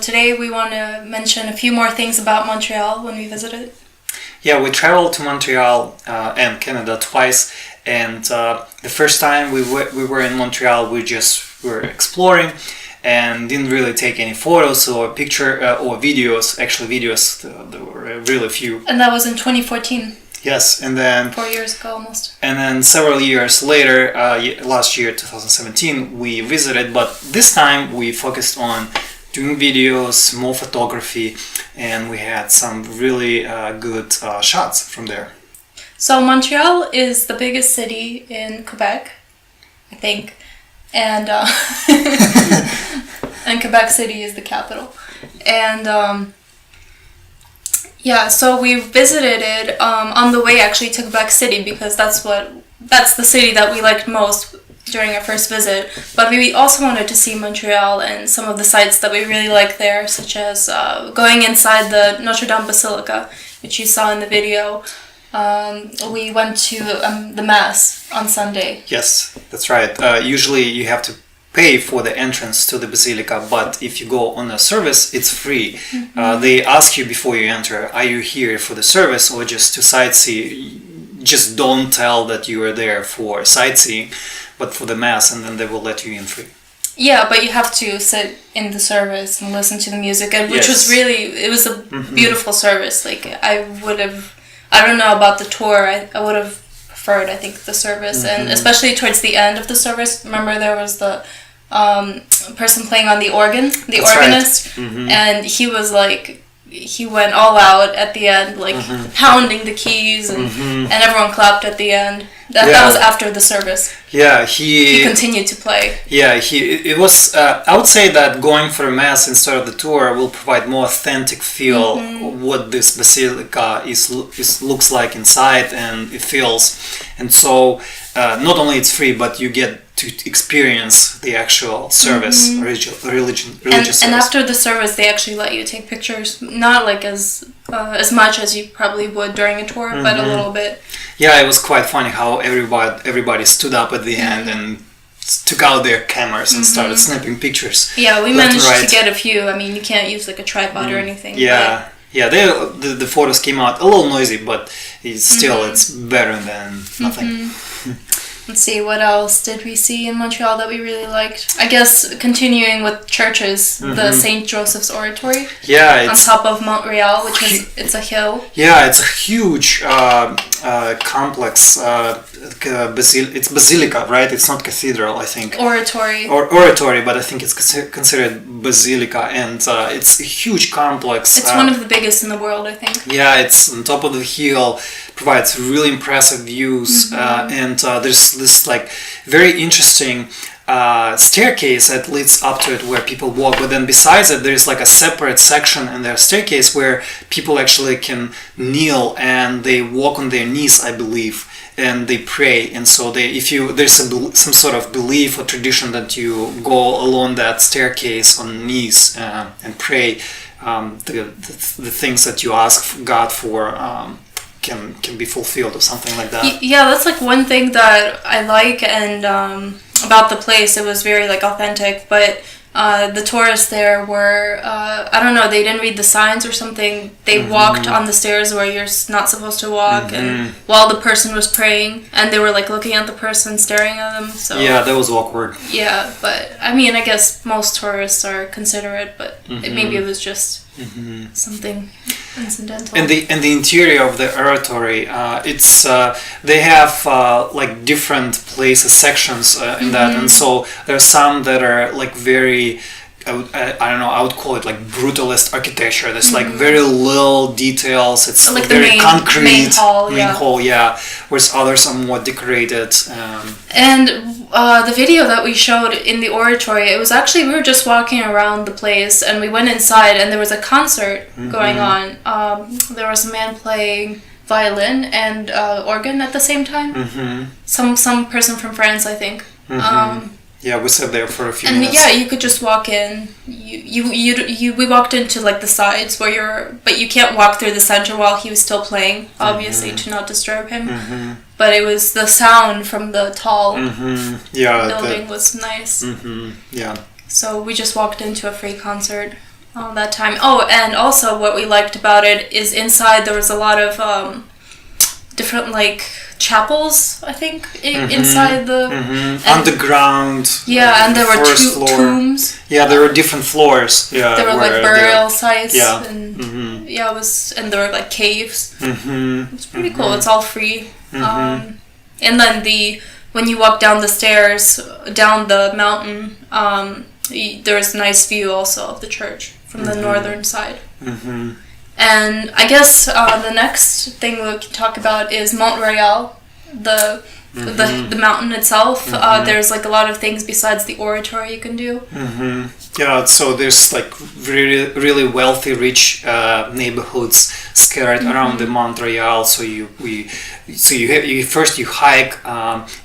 today we want to mention a few more things about Montreal when we visited. Yeah, we traveled to Montreal and Canada twice, and the first time we were in Montreal, we were exploring and didn't really take any photos or or videos. Actually, videos, there were really few. And that was in 2014. Yes, and then 4 years ago almost. And then several years later, last year, 2017, we visited, but this time we focused on doing videos, more photography, and we had some really good shots from there. So Montreal is the biggest city in Quebec, I think, and and Quebec City is the capital. And yeah, so we visited it on the way actually to Quebec City because that's the city that we liked most during our first visit. But we also wanted to see Montreal and some of the sites that we really like there, such as going inside the Notre-Dame Basilica, which you saw in the video. We went to the Mass on Sunday. Yes, that's right. Usually you have to pay for the entrance to the Basilica, but if you go on a service, it's free. Mm-hmm. They ask you before you enter, are you here for the service or just to sightsee? Just don't tell that you are there for sightseeing, but for the Mass, and then they will let you in free. Yeah, but you have to sit in the service and listen to the music, and which was really, it was a beautiful service. Like, I don't know about the tour, I would have preferred, I think, the service, and especially towards the end of the service. Remember, there was the person playing on the organ, the organist, right. And he was like, he went all out at the end, like pounding the keys, and everyone clapped at the end. That was after the service. Yeah, he continued to play. Yeah, it was. I would say that going for a Mass instead of the tour will provide more authentic feel what this basilica looks like inside and it feels. And so, not only it's free, but you get to experience the actual service, religious service. And after the service, they actually let you take pictures, not like as much as you probably would during a tour, but a little bit. Yeah, it was quite funny how everybody stood up at the end and took out their cameras and started snapping pictures. Yeah, we managed to get a few. I mean, you can't use like a tripod or anything. Yeah, yeah. The photos came out a little noisy, but it's better than nothing. Let's see, what else did we see in Montreal that we really liked? I guess continuing with churches, the St. Joseph's Oratory. Yeah, on top of Montreal, which is it's a hill. Yeah, it's a huge complex. It's basilica, right? It's not cathedral, I think. Oratory. Or oratory, but I think it's considered basilica, and it's a huge complex. It's one of the biggest in the world, I think. Yeah, it's on top of the hill, provides really impressive views, and there's this like very interesting staircase that leads up to it where people walk, but then besides it there's like a separate section in their staircase where people actually can kneel and they walk on their knees, I believe, and they pray. And so there's some sort of belief or tradition that you go along that staircase on knees and pray, the things that you ask God for can be fulfilled or something like that. Yeah, that's like one thing that I like, and about the place, it was very like authentic, but the tourists there were I don't know, they didn't read the signs or something. They walked on the stairs where you're not supposed to walk, and while the person was praying, and they were like looking at the person, staring at them. So yeah, that was awkward. Yeah, but I mean, I guess most tourists are considerate, but maybe it was just something incidental. And the interior of the oratory, it's they have like different places, sections in that, and so there's some that are like very, I don't know, I would call it like brutalist architecture. There's like very little details. It's like very concrete. Main hall, whereas others are more decorated. And the video that we showed in the oratory, it was actually, we were just walking around the place and we went inside and there was a concert going on. There was a man playing violin and organ at the same time. Some person from France, I think. Yeah, we sat there for a few minutes. minutes. And yeah, you could just walk in. We walked into like the sides but you can't walk through the center while he was still playing, obviously, to not disturb him. But it was the sound from the tall building was nice. Yeah. So we just walked into a free concert. that time. Oh, and also what we liked about it is inside there was a lot of different like chapels, I think, inside the underground. Yeah, and there were tombs. Yeah, there were different floors. Yeah, there were like burial sites. Yeah, and it was, and there were like caves. It was pretty cool. It's all free. And then when you walk down the stairs down the mountain, there is a nice view also of the church from the northern side. And I guess the next thing we can talk about is Montreal, the mountain itself. There's like a lot of things besides the oratory you can do. Yeah, so there's like really, really wealthy, rich neighborhoods scattered around the Montreal. So you hike.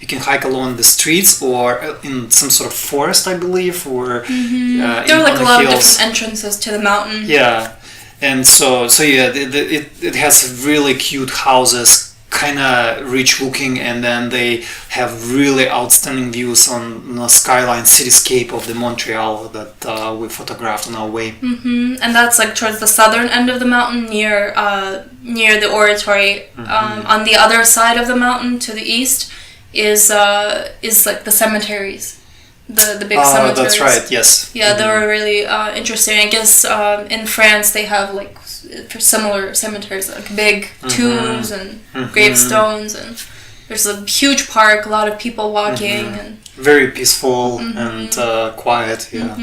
You can hike along the streets or in some sort of forest, I believe, or there are like a lot of different entrances to the mountain. Yeah, and so yeah, it has really cute houses, kind of rich looking, and then they have really outstanding views on the skyline cityscape of the Montreal that we photographed on our way. And that's like towards the southern end of the mountain near the oratory. On the other side of the mountain to the east is like the cemeteries, the big cemeteries. That's right, yes. Yeah, they were really interesting. I guess in France they have like similar cemeteries, like big tombs and gravestones, and there's a huge park, a lot of people walking, and very peaceful and quiet. Yeah,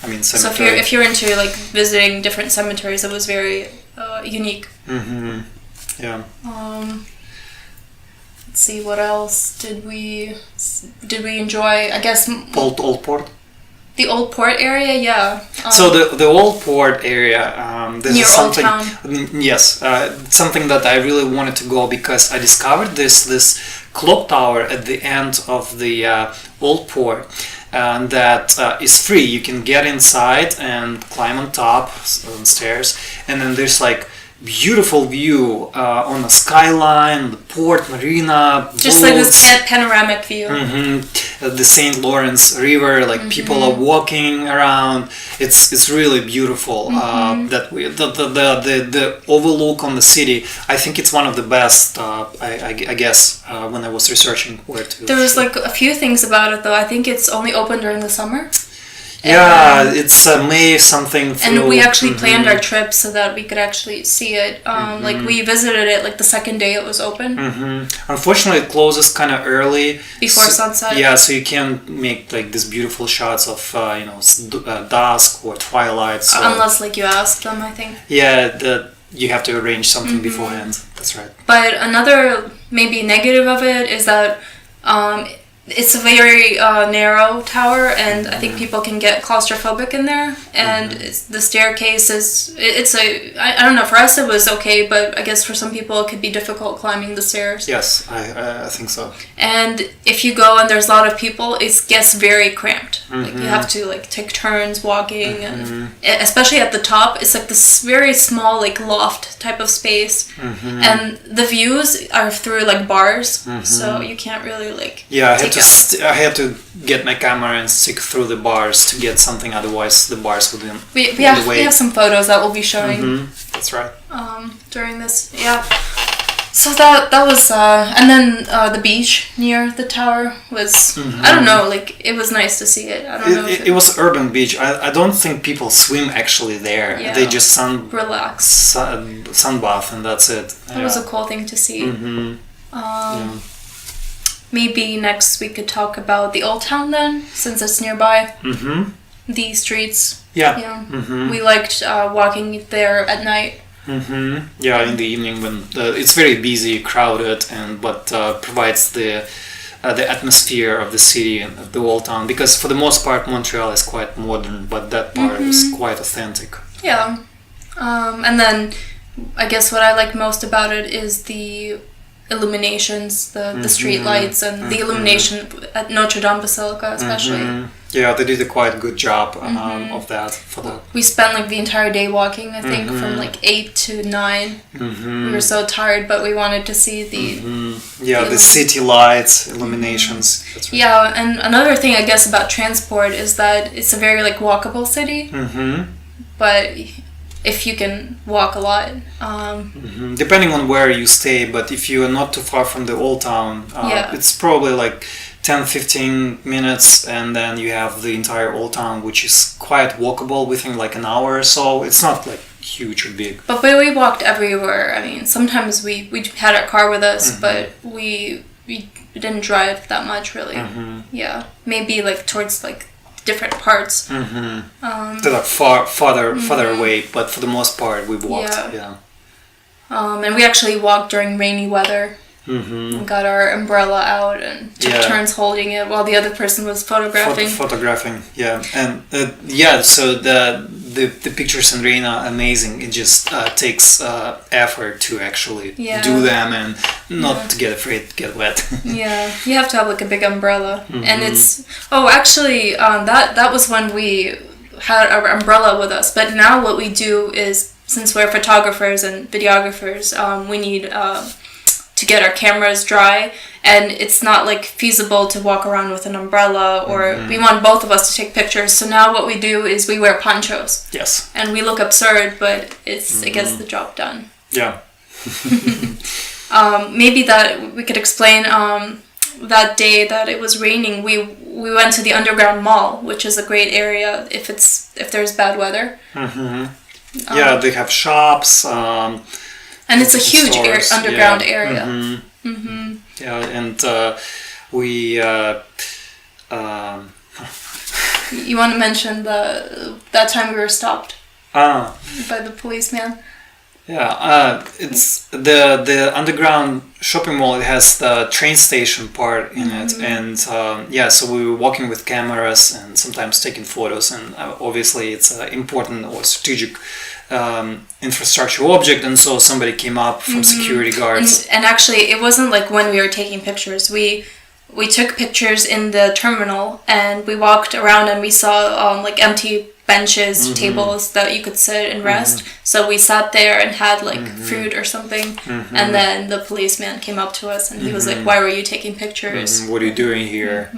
I mean, so if you're into like visiting different cemeteries, it was very unique. Yeah. Let's see, what else did we enjoy? I guess Old Port. The Old Port area, yeah. So the Old Port area, this near is something. Old Town. Yes, something that I really wanted to go because I discovered this clock tower at the end of the Old Port, and that is free. You can get inside and climb on top on stairs, and then there's like beautiful view on the skyline, the port, marina, just boats. Like this panoramic view. The St. Lawrence River, like people are walking around. It's really beautiful. That the overlook on the city. I think it's one of the best. I guess when I was researching where to. There was like a few things about it though. I think it's only open during the summer. Yeah, it's May something. And we actually planned our trip so that we could actually see it. Like we visited it like the second day it was open. Unfortunately, it closes kind of early before sunset. Yeah, so you can't make like these beautiful shots of dusk or twilight. So. Unless like you ask them, I think. Yeah, you have to arrange something beforehand. That's right. But another maybe negative of it is that. It's a very narrow tower, and I think people can get claustrophobic in there. And the staircase is, I don't know, for us it was okay, but I guess for some people it could be difficult climbing the stairs. Yes, I think so. And if you go and there's a lot of people, it gets very cramped. Like you have to like take turns walking, and especially at the top, it's like this very small like loft type of space, and the views are through like bars, so you can't really like. Yeah, I had to get my camera and stick through the bars to get something. Otherwise, the bars wouldn't. We have some photos that we'll be showing. That's right. During this, yeah. So that was and then the beach near the tower was I don't know, like it was nice to see it. I don't know. It was urban beach. I don't think people swim actually there. Yeah. They just relax, sunbath, and that's it. That was a cool thing to see. Maybe next we could talk about the Old Town then, since it's nearby. The streets. Yeah. We liked walking there at night. Yeah, in the evening when it's very busy, crowded, but provides the atmosphere of the city and of the Old Town. Because for the most part, Montreal is quite modern, but that part is quite authentic. Yeah, and then I guess what I like most about it is the illuminations, the street lights, and the illumination at notre-dame Basilica especially. Yeah, they did a quite good job of that. We spent like the entire day walking, I think, from like 8 to 9. We were so tired, but we wanted to see the city lights, illuminations. That's right. Yeah, and another thing I guess about transport is that it's a very like walkable city. but if you can walk a lot. Depending on where you stay, but if you are not too far from the old town, it's probably like 10-15 minutes, and then you have the entire old town, which is quite walkable within like an hour or so. It's not like huge or big. But we walked everywhere. I mean, sometimes we had our car with us, but we didn't drive that much really. Yeah, maybe like towards like different parts. They're like farther away, but for the most part we walked. And we actually walked during rainy weather. We got our umbrella out and took turns holding it while the other person was photographing. So the pictures in rain are amazing. It just takes effort to actually do them and not to get afraid to get wet. You have to have like a big umbrella, and it's actually that was when we had our umbrella with us. But now what we do is, since we're photographers and videographers, we need to get our cameras dry, and it's not like feasible to walk around with an umbrella, or we want both of us to take pictures. So now what we do is we wear ponchos. Yes. And we look absurd, but it gets the job done. Yeah. Maybe that we could explain that day that it was raining. We went to the underground mall, which is a great area if there's bad weather. They have shops. And it's a huge underground area. And we... You want to mention that time we were stopped by the policeman? It's the underground shopping mall. It has the train station part in it, and so we were walking with cameras and sometimes taking photos, and obviously it's an important or strategic infrastructure object, and so somebody came up from security guards. And actually, it wasn't like when we were taking pictures. We took pictures in the terminal, and we walked around and we saw like empty benches, tables that you could sit and rest. So we sat there and had like fruit or something, and then the policeman came up to us and he was like, "Why were you taking pictures? What are you doing here?"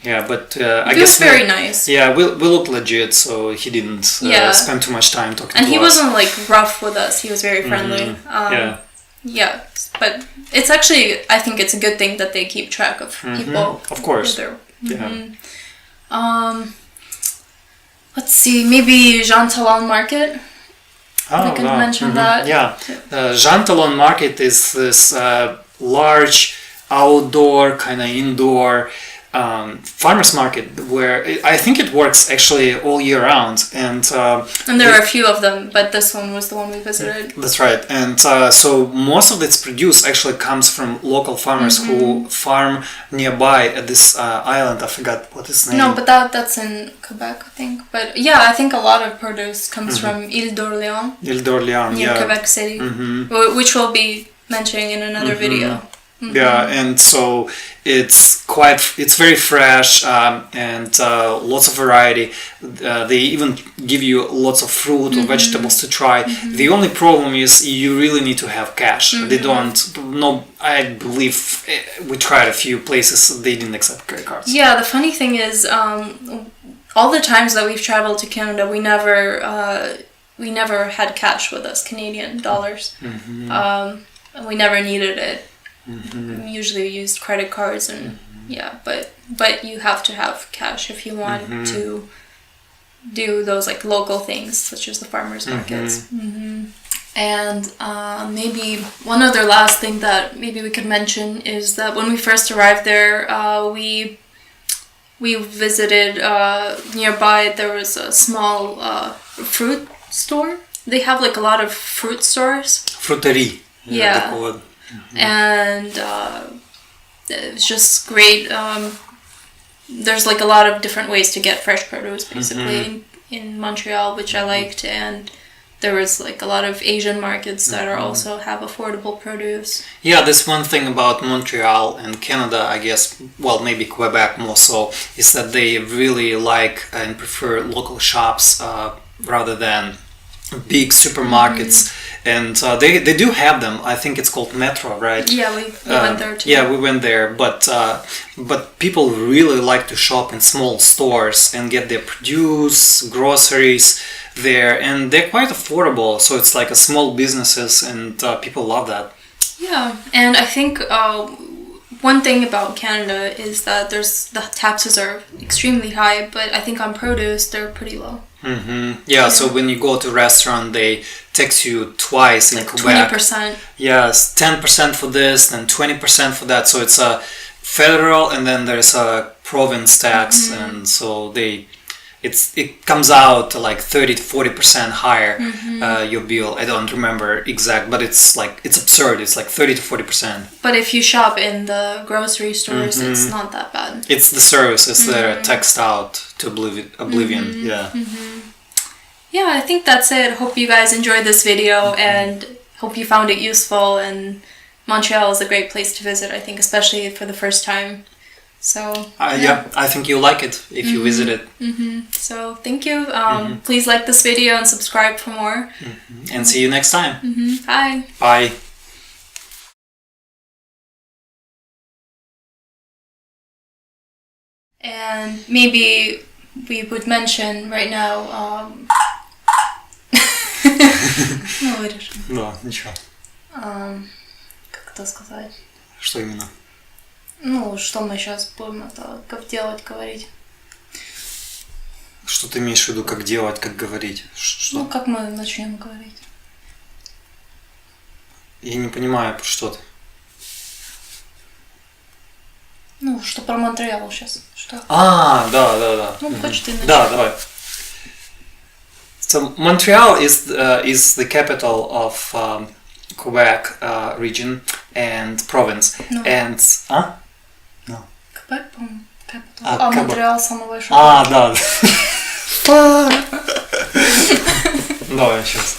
But I guess was very nice. We looked legit, so he didn't spend too much time talking to us. And he wasn't like rough with us. He was very friendly. But it's actually, I think it's a good thing that they keep track of people. Of course. Let's see, maybe jean-talon market. We can mention that. Jean-talon market is this large outdoor, kind of indoor farmers market where I think it works actually all year round, and there are a few of them, but this one was the one we visited. That's right, and so most of its produce actually comes from local farmers who farm nearby at this island. I forgot what its name. No, but that's in Quebec, I think. But I think a lot of produce comes from Ile d'Orléans. Ile d'Orléans, near Quebec City, which we'll be mentioning in another video. And so it's very fresh, and lots of variety. They even give you lots of fruit or vegetables to try. The only problem is you really need to have cash. They don't. No, I believe we tried a few places. They didn't accept credit cards. Yeah, the funny thing is, all the times that we've traveled to Canada, we never had cash with us, Canadian dollars. We never needed it. We usually used credit cards, and but you have to have cash if you want to do those like local things such as the farmers markets. And maybe one other last thing that maybe we could mention is that when we first arrived there, we visited nearby. There was a small fruit store. They have like a lot of fruit stores. Fruiterie. They call it. And it was just great. There's like a lot of different ways to get fresh produce basically in Montreal, which I liked, and there was like a lot of Asian markets that are also have affordable produce. This one thing about Montreal and Canada, I guess, well, maybe Quebec more so, is that they really like and prefer local shops rather than big supermarkets. And they do have them. I think it's called Metro, right? We went there too. We went there, but people really like to shop in small stores and get their produce, groceries, there, and they're quite affordable. So it's like a small businesses, and people love that. Yeah, and I think one thing about Canada is that the taxes are extremely high, but I think on produce they're pretty low. Yeah, so when you go to a restaurant, they tax you twice in Quebec. 20%. Yes, 10% for this, then 20% for that. So it's a federal, and then there's a province tax, and so it comes out to like 30 to 40% higher your bill. I don't remember exact, but it's absurd. It's like 30 to 40%. But if you shop in the grocery stores, it's not that bad. It's the services that are taxed out to oblivion. Yeah. Yeah, I think that's it. Hope you guys enjoyed this video and hope you found it useful. And Montreal is a great place to visit, I think, especially for the first time. So yeah, I think you'll like it if you visit it. So thank you. Please like this video and subscribe for more. And see you next time. Bye. Bye. And maybe we would mention right now. Ну, вырежем. Да, ничего. Как это сказать? Что именно? Ну, что мы сейчас будем это, как делать, говорить. Что ты имеешь в виду, как делать, как говорить? Что? Ну, как мы начнем говорить. Я не понимаю, что ты. Ну, что про Монтреал сейчас. Что? Да. Ну, хочешь ты начать? Да, давай. So Montreal is the capital of Quebec region and province. No. And No. Quebec, по-моему, capital. Монтреал самый большой. Да. Давай сейчас.